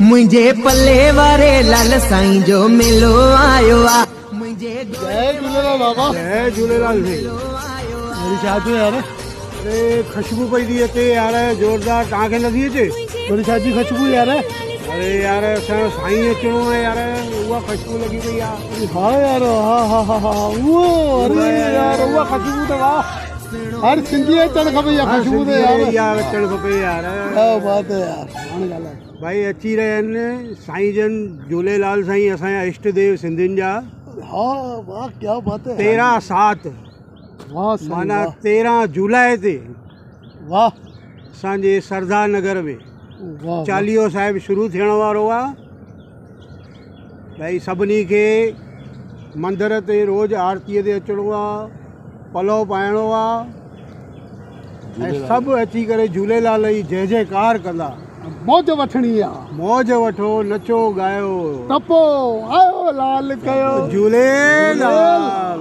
मुझे पल्ले वारे लाल साईं जो मेलो आयो आ मुझे जय झूलेलाल बाबा। जय झूलेलाल जी। मेरी चाचू यार अरे खुशबू पई थी अचे यार जोरदार, तव्हांखे नथी अचे? मेरी चाची खुशबू यार। अरे यार असांजो साईं अचिणो आहे यार, उहा खुशबू लॻी पई आहे। हाँ यार हाँ हाँ हाँ हाँ वो अरे यार वो खुशबू तो वाह हर सिंधी अचणु खपे इहा खुशबू तो यार अचणु खपे यार। क्या बात है यार। हाणे ॻाल्हाए भाई अची रहिया आहिनि साईं जन झूलेलाल साईं, असांजा इष्ट देव सिंधियुनि जा। हाँ वाह क्या बात है 13/7 वाह सही, माना वाह 13 जुलाई ते वाह असांजे सरदार नगर में वाह चालीहो साहिब शुरू थियण वारो आहे। भाई सभिनी खे मंदर ते रोज़ आरतीअ ते अचिणो आहे, पलव पाइणो आहे ऐं सभु अची करे झूलेलाल जी जय जयकार कंदा। मौज वठणी आहे। मौज वठो, नचो गायो, टपो आयो लाल कयो झूलेलाल।